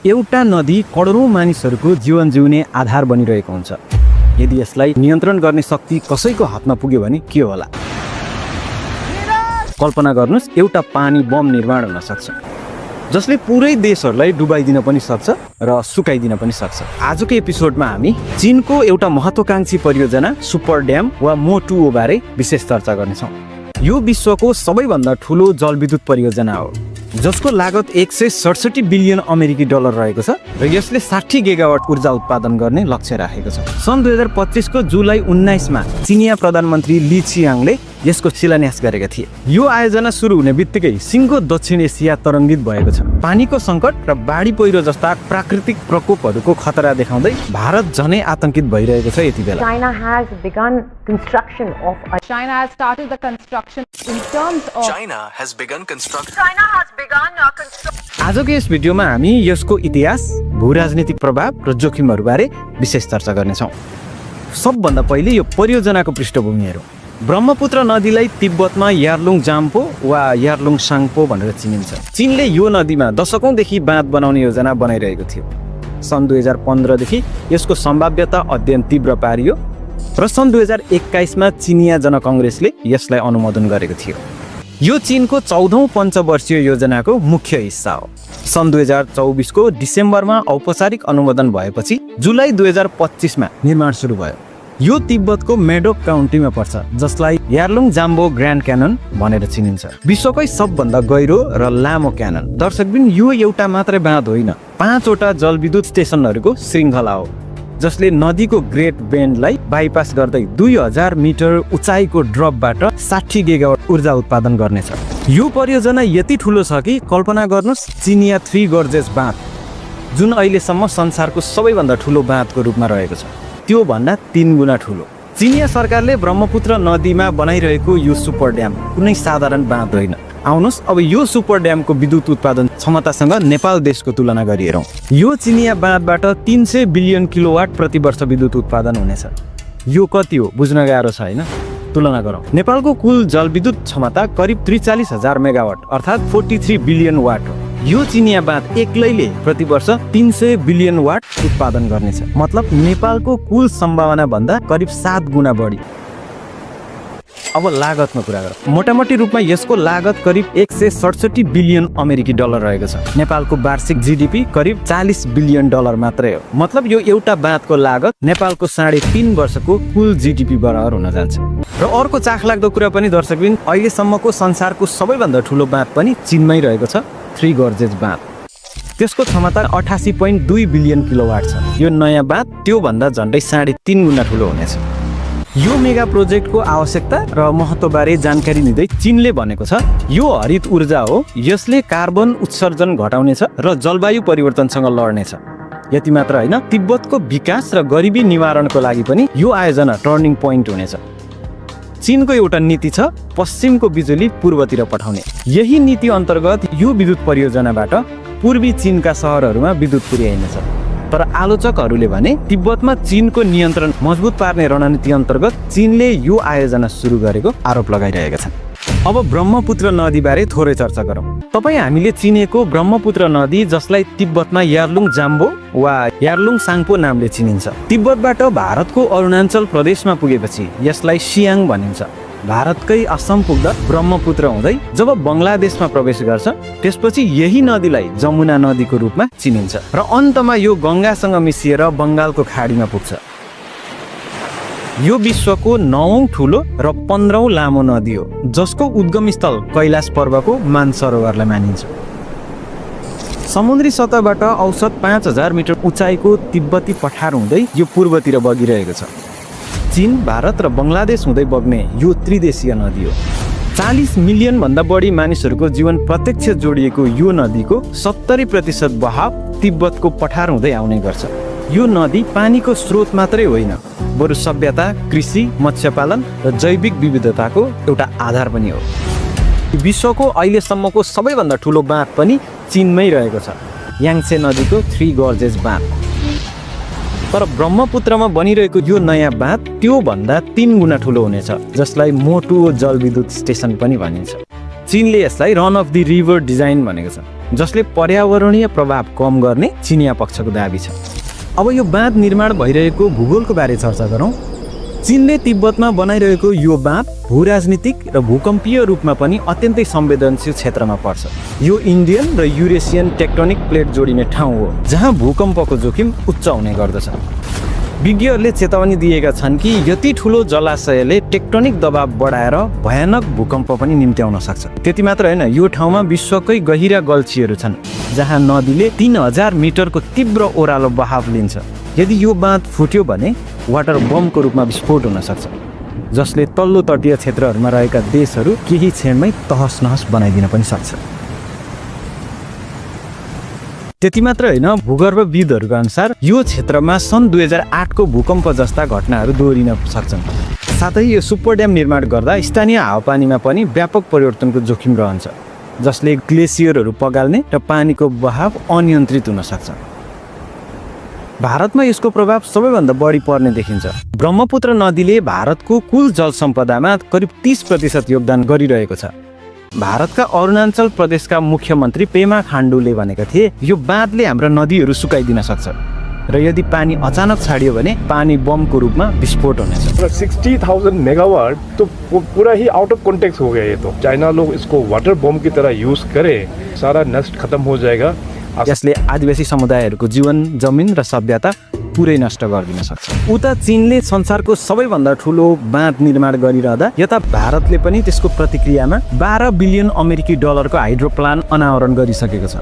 एउटा नदी करोडौं मानिसहरूको जीवन जिउने आधार बनिरहेको हुन्छ। यदि यसलाई नियन्त्रण गर्ने शक्ति कसैको हातमा पुग्यो भने के होला? कल्पना गर्नुस्, एउटा पानी बम निर्माण हुन सक्छ जसले पुरै देशहरूलाई डुबाइदिन पनि सक्छ र सुकाइदिन पनि सक्छ। आजको एपिसोडमा हामी चीनको एउटा महत्त्वकांक्षी परियोजना सुपर ड्याम वा मो2 बारे विशेष चर्चा गर्नेछौँ। यो विश्वको सबैभन्दा ठुलो जलविद्युत परियोजना हो जसको लागत 167 बिलियन अमेरिकी डलर रहेको छ र यसले 60 गिगावाट ऊर्जा उत्पादन गर्ने लक्ष्य राखेको छ। सन् 2025 को जुलाई 19 मा चिनिया प्रधानमन्त्री ली चियाङले यसको शिलान्यास गरेका थिए। यो आयोजना सुरु हुने बित्तिकै सिङ्गो दक्षिण एसिया तरङ्गित भएको छ। पानीको सङ्कट र बाढी पहिरो जस्ता प्राकृतिक प्रकोपहरूको खतरा देखाउँदै भारत झनै आतंकित भइरहेको छ। यति बेला China has begun construction of China has started the construction in terms of China has begun construction. आजको यस भिडियोमा हामी यसको इतिहास, भूराजनीतिक प्रभाव र जोखिमहरूबारे विशेष चर्चा गर्नेछौँ। सबभन्दा पहिले यो परियोजनाको पृष्ठभूमि हेरौँ। ब्रह्मपुत्र नदीलाई तिब्बतमा यार्लुङ जाम्पो वा यार्लुङ साङपो भनेर चिनिन्छ। चीनले यो नदीमा दशकौंदेखि बाँध बनाउने योजना बनाइरहेको थियो। सन् 2015 देखि यसको सम्भाव्यता अध्ययन तीव्र पारियो र सन् 2021 मा चिनिया जनकङ्ग्रेसले यसलाई अनुमोदन गरेको थियो। यो चीनको 14औं पञ्चवर्षीय योजनाको मुख्य हिस्सा हो। सन् 2024 को डिसेम्बरमा औपचारिक अनुमोदन भएपछि जुलाई 2025 मा निर्माण सुरु भयो। यो तिब्बतको मेडोक काउन्टीमा पर्छ जसलाई यार्लुङ जाम्बो ग्रान्ड क्यानन भनेर चिनिन्छ। विश्वकै सबभन्दा गहिरो र लामो क्यानन। दर्शकबिन, यो एउटा मात्रै बाँध होइन, 5 वटा जलविद्युत स्टेसनहरूको श्रृङ्खला हो जसले नदीको ग्रेट बेन्डलाई बाइपास गर्दै 2000 मिटर उचाइको ड्रपबाट 60 गिगावाट ऊर्जा उत्पादन गर्नेछ। यो परियोजना यति ठुलो छ कि कल्पना गर्नुस्, चिनिया 3 गॉर्जेस बाँध जुन अहिलेसम्म संसारको सबैभन्दा ठुलो बाँधको रूपमा रहेको छ त्यो भन्दा 3 गुणा ठुलो। चिनिया सरकारले ब्रह्मपुत्र नदीमा बनाइरहेको यो सुपर ड्याम कुनै साधारण बाँध होइन। आउनुहोस् अब यो सुपर ड्यामको विद्युत उत्पादन क्षमतासँग नेपाल देशको तुलना गरी हेरौँ। यो चिनिया बाँधबाट 300 बिलियन किलोवाट प्रति वर्ष विद्युत उत्पादन हुनेछ। यो कति हो बुझ्न गाह्रो छ हैन? तुलना गरौँ। नेपालको कुल जलविद्युत क्षमता करिब 43,000 मेगावाट अर्थात् 43 बिलियन वाट हो। यो चिनिया बाँध एक्लैले प्रति वर्ष 300 बिलियन वाट उत्पादन गर्नेछ। मतलब नेपालको कुल सम्भावना भन्दा करिब 7 गुणा बढी। अब लागतमा कुरा गरौँ। मोटामोटी रूपमा यसको लागत करिब 167 बिलियन अमेरिकी डलर रहेको छ। नेपालको वार्षिक जीडीपी करिब 40 बिलियन डलर मात्रै हो। मतलब यो एउटा बाँधको लागत नेपालको 3.5 वर्षको कुल जीडीपी बराबर हुन जान्छ। र अर्को चाखलाग्दो कुरा पनि दर्शकबिन, अहिलेसम्मको संसारको सबैभन्दा ठुलो बाँध पनि चीनमै रहेको छ, 3 गॉर्जेस बाँध। त्यसको क्षमता 88.2 बिलियन किलोवाट छ। यो नयाँ बाँध त्यो भन्दा झन्डै 3.5 गुणा ठुलो हुनेछ। यो मेगा प्रोजेक्टको आवश्यकता र महत्त्वबारे जानकारी दिँदै चीनले भनेको छ यो हरित ऊर्जा हो, यसले कार्बन उत्सर्जन घटाउनेछ र जलवायु परिवर्तनसँग लड्नेछ। यति मात्र होइन, तिब्बतको विकास र गरिबी निवारणको लागि पनि यो आयोजना टर्निङ पोइन्ट हुनेछ। चीनको एउटा नीति छ पश्चिमको बिजुली पूर्वतिर पठाउने। यही नीति अन्तर्गत यो विद्युत परियोजनाबाट पूर्वी चीनका सहरहरूमा विद्युत पुर्याइनेछ। तर आलोचकहरूले भने तिब्बतमा चीनको नियन्त्रण मजबुत पार्ने रणनीति अन्तर्गत चीनले यो आयोजना सुरु गरेको आरोप लगाइरहेका छन्। अब ब्रह्मपुत्र नदीबारे थोरै चर्चा गरौँ। तपाईँ हामीले चिनेको ब्रह्मपुत्र नदी जसलाई तिब्बतमा यार्लुङ जाम्बो वा यार्लुङ साङपो नामले चिनिन्छ, तिब्बतबाट भारतको अरुणाञ्चल प्रदेशमा पुगेपछि यसलाई सियाङ भनिन्छ। भारतकै असम पुग्दा ब्रह्मपुत्र हुँदै जब बङ्गलादेशमा प्रवेश गर्छ त्यसपछि यही नदीलाई जमुना नदीको रूपमा चिनिन्छ र अन्तमा यो गङ्गासँग मिसिएर बङ्गालको खाडीमा पुग्छ। यो विश्वको 9औं ठुलो र 15औं लामो नदी हो जसको उद्गम स्थल कैलाश पर्वतको मानसरोवरलाई मानिन्छ। समुद्री सतहबाट औसत 5000 मिटर उचाइको तिब्बती पठार हुँदै यो पूर्वतिर बगिरहेको छ। चीन, भारत र बङ्गलादेश हुँदै बग्ने यो त्रिदेशीय नदी हो। 40 मिलियन भन्दा बढी मानिसहरूको जीवन प्रत्यक्ष जोडिएको यो नदीको 70% बहाव तिब्बतको पठार हुँदै आउने गर्छ। यो नदी पानीको स्रोत मात्रै होइन, बरु सभ्यता, कृषि, मत्स्यपालन र जैविक विविधताको एउटा आधार पनि हो। विश्वको अहिलेसम्मको सबैभन्दा ठुलो बाँध पनि चीनमै रहेको छ, याङ्से नदीको 3 गॉर्जेस बाँध। तर ब्रह्मपुत्रमा बनिरहेको यो नयाँ बाँध त्यो भन्दा 3 गुणा ठुलो हुनेछ जसलाई मो2 जलविद्युत स्टेसन पनि भनिन्छ। चीनले यसलाई run of the river design भनेको छ। जसले पर्यावरणीय प्रभाव कम गर्ने चिनिया पक्षको दाबी छ। अब यो बाँध निर्माण भइरहेको भूगोलको बारे चर्चा गरौँ। चीनले तिब्बतमा बनाइरहेको यो बाँध भूराजनीतिक र भूकम्पीय रूपमा पनि अत्यन्तै संवेदनशील क्षेत्रमा पर्छ। यो इन्डियन र युरेसियन टेक्टोनिक प्लेट जोडिने ठाउँ हो जहाँ भूकम्पको जोखिम उच्च हुने गर्दछ। विज्ञहरूले चेतावनी दिएका छन् कि यति ठुलो जलाशयले टेक्टोनिक दबाव बढाएर भयानक भूकम्प पनि निम्त्याउन सक्छ। त्यति मात्र होइन, यो ठाउँमा विश्वकै गहिरा गल्छीहरू छन् जहाँ नदीले 3000 मिटरको तीव्र ओह्रालो बहाव लिन्छ। यदि यो बाँध फुट्यो भने वाटर बमको रूपमा विस्फोट हुन सक्छ, जसले तल्लो तटीय क्षेत्रहरूमा रहेका देशहरू केही क्षणमै तहस नहस बनाइदिन पनि सक्छ। त्यति मात्र होइन, भूगर्भविदहरूका अनुसार यो क्षेत्रमा सन् 2008 को भूकम्प जस्ता घटनाहरू दोहोरिन सक्छन्। साथै यो सुपर ड्याम निर्माण गर्दा स्थानीय हावापानीमा पनि व्यापक परिवर्तनको जोखिम रहन्छ, जसले ग्लेसियरहरू पगाल्ने र पानीको बहाव अनियन्त्रित हुन सक्छ। भारतमा यसको प्रभाव सबैभन्दा बढी पर्ने देखिन्छ। ब्रह्मपुत्र नदीले भारतको कुल जल सम्पदामा करिब 30% योगदान गरिरहेको छ। भारतका अरुणाचल प्रदेशका मुख्यमन्त्री पेमा खाण्डुले भनेका थिए, यो बाँधले हाम्रा नदीहरू सुकाइदिन सक्छ र यदि पानी अचानक छाडियो भने पानी बमको रूपमा विस्फोट हुनेछ। 60,000 मेगावाट तो पूरा ही आउट ऑफ कॉन्टेक्स्ट हो गया। ये तो चाइना लोग इसको वाटर बम की तरह यूज करे, सारा नष्ट खत्म हो जाएगा। यसले आदिवासी समुदायहरूको जीवन, जमिन र सभ्यता पुरै नष्ट गरिदिन सक्छ। उता चीनले संसारको सबैभन्दा ठुलो बाँध निर्माण गरिरहँदा यता भारतले पनि त्यसको प्रतिक्रियामा 12 बिलियन अमेरिकी डलरको हाइड्रो प्लान्ट अनावरण गरिसकेको छ,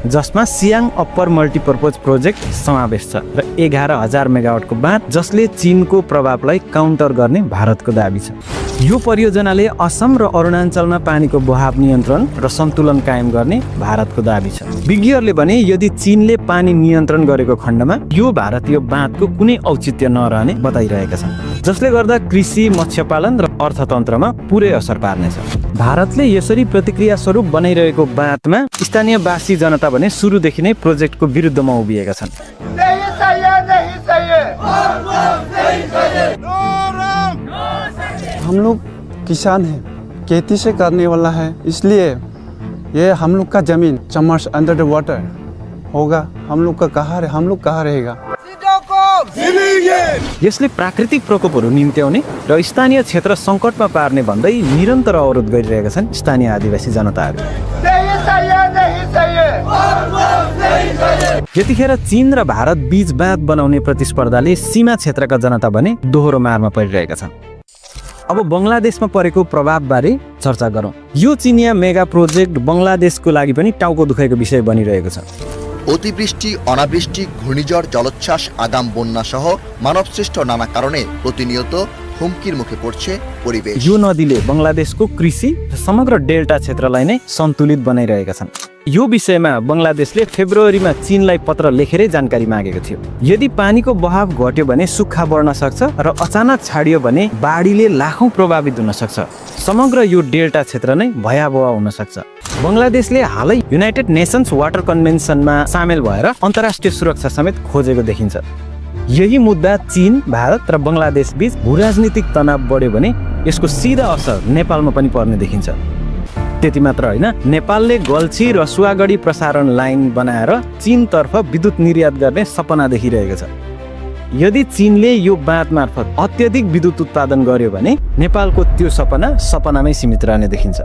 जसमा सियाङ अप्पर मल्टिपर्पज प्रोजेक्ट समावेश छ र 11,000 मेगावाटको बाँध, जसले चीनको प्रभावलाई काउन्टर गर्ने भारतको दाबी छ। यो परियोजनाले असम र अरुणाचलमा पानीको बहाव नियन्त्रण र सन्तुलन कायम गर्ने भारतको दाबी छ। विज्ञहरूले भने यदि चीनले पानी नियन्त्रण गरेको खण्डमा यो भारतीय बाँधको कुनै औचित्य नरहने बताइरहेका छन्, जसले गर्दा कृषि, मत्स्यपालन र अर्थतन्त्रमा पुरै असर पार्नेछ। भारतले यसरी प्रतिक्रिया स्वरूप बनाइरहेको बाँधमा स्थानीयवासी जनता भने सुरुदेखि नै प्रोजेक्टको विरुद्धमा उभिएका छन्। हम लोग किसान हैं, खेती से करने वाला है, इसलिए ये हम लोग का जमीन चमर्स अंडर द वाटर होगा। हम लोग का कहाँ रहेगा। यसले प्राकृतिक प्रकोपहरू निम्त्याउने र स्थानीय क्षेत्र सङ्कटमा पार्ने भन्दै निरन्तर अवरोध गरिरहेका छन् स्थानीय आदिवासी जनताहरू। यतिखेर चीन र भारत बीच बाँध बनाउने प्रतिस्पर्धाले सीमा क्षेत्रका जनता भने दोहोरो मारमा परिरहेका छन्। अब बङ्गलादेशमा परेको प्रभावबारे चर्चा गरौँ। यो चिनिया मेगा प्रोजेक्ट बङ्गलादेशको लागि पनि टाउको दुखाइको विषय बनिरहेको छ। অতিবৃষ্টি, অনাবৃষ্টি, ঘূর্ণিঝড়, জলোচ্ছ্বাস, আগাম বন্যা সহ মানবসৃষ্ট নানা কারণে প্রতিনিয়ত হুমকির মুখে পড়ছে পরিবেশ। यो नदीले बङ्गलादेशको कृषि र समग्र डेल्टा क्षेत्रलाई नै सन्तुलित बनाइरहेका छन्। यो विषयमा बङ्गलादेशले फेब्रुअरीमा चीनलाई पत्र लेखेरै जानकारी मागेको थियो। यदि पानीको बहाव घट्यो भने सुक्खा बढ्न सक्छ र अचानक छाडियो भने बाढीले लाखौं प्रभावित हुन सक्छ। समग्र यो डेल्टा क्षेत्र नै भयावह हुन सक्छ। बङ्गलादेशले हालै युनाइटेड नेसन्स वाटर कन्भेन्सनमा सामेल भएर अन्तर्राष्ट्रिय सुरक्षा समेत खोजेको देखिन्छ। यही मुद्दा चीन, भारत र बङ्गलादेश बीच भूराजनीतिक तनाव बढ्यो भने यसको सिधा असर नेपालमा पनि पर्ने देखिन्छ। त्यति मात्र होइन, नेपालले गल्छी रसुवागढी प्रसारण लाइन बनाएर चीनतर्फ विद्युत निर्यात गर्ने सपना देखिरहेको छ। यदि चीनले यो बाँध मार्फत अत्यधिक विद्युत उत्पादन गर्यो भने नेपालको त्यो सपनामै सीमित रहने देखिन्छ।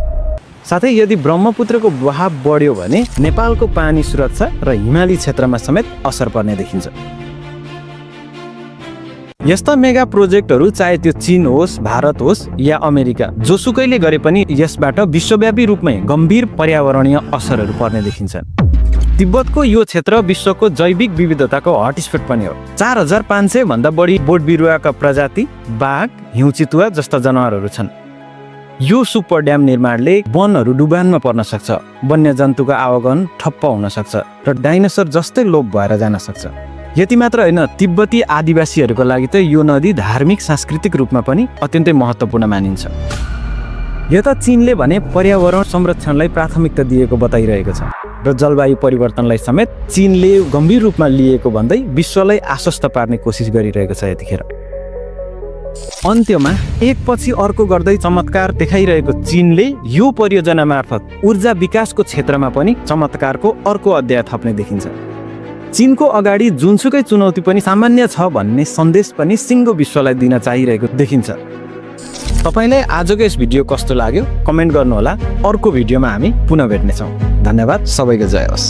साथै यदि ब्रह्मपुत्रको बहाव बढ्यो भने नेपालको पानी सुरक्षा र हिमाली क्षेत्रमा समेत असर पर्ने देखिन्छ। यस्ता मेगा प्रोजेक्टहरू चाहे त्यो चीन होस्, भारत होस् या अमेरिका, जोसुकैले गरे पनि यसबाट विश्वव्यापी रूपमै गम्भीर पर्यावरणीय असरहरू पर्ने देखिन्छ। तिब्बतको यो क्षेत्र विश्वको जैविक विविधताको हटस्पट पनि हो। 4500 भन्दा बढी बोट बिरुवाका प्रजाति, बाघ, हिउँ चितुवा जस्ता जनावरहरू छन्। यो सुपर ड्याम निर्माणले वनहरू डुबानमा पर्न सक्छ, वन्यजन्तुको आवागमन ठप्प हुन सक्छ र डाइनोसर जस्तै लोप भएर जान सक्छ। यति मात्र होइन, तिब्बती आदिवासीहरूको लागि त यो नदी धार्मिक, सांस्कृतिक रूपमा पनि अत्यन्तै महत्त्वपूर्ण मानिन्छ। यता चीनले भने पर्यावरण संरक्षणलाई प्राथमिकता दिएको बताइरहेको छ र जलवायु परिवर्तनलाई समेत चीनले गम्भीर रूपमा लिएको भन्दै विश्वलाई आश्वस्त पार्ने कोसिस गरिरहेको छ। यतिखेर अन्त्यमा एकपछि अर्को गर्दै चमत्कार देखाइरहेको चीनले यो परियोजना मार्फत ऊर्जा विकासको क्षेत्रमा पनि चमत्कारको अर्को अध्याय थप्ने देखिन्छ। चीनको अगाडि जुनसुकै चुनौती पनि सामान्य छ भन्ने सन्देश पनि सिङ्गो विश्वलाई दिन चाहिरहेको देखिन्छ। तपाईलाई आजको यस भिडियो कस्तो लाग्यो कमेन्ट गर्नुहोला। अर्को भिडियोमा हामी पुनः भेट्नेछौँ। धन्यवाद। सबैको जय होस्।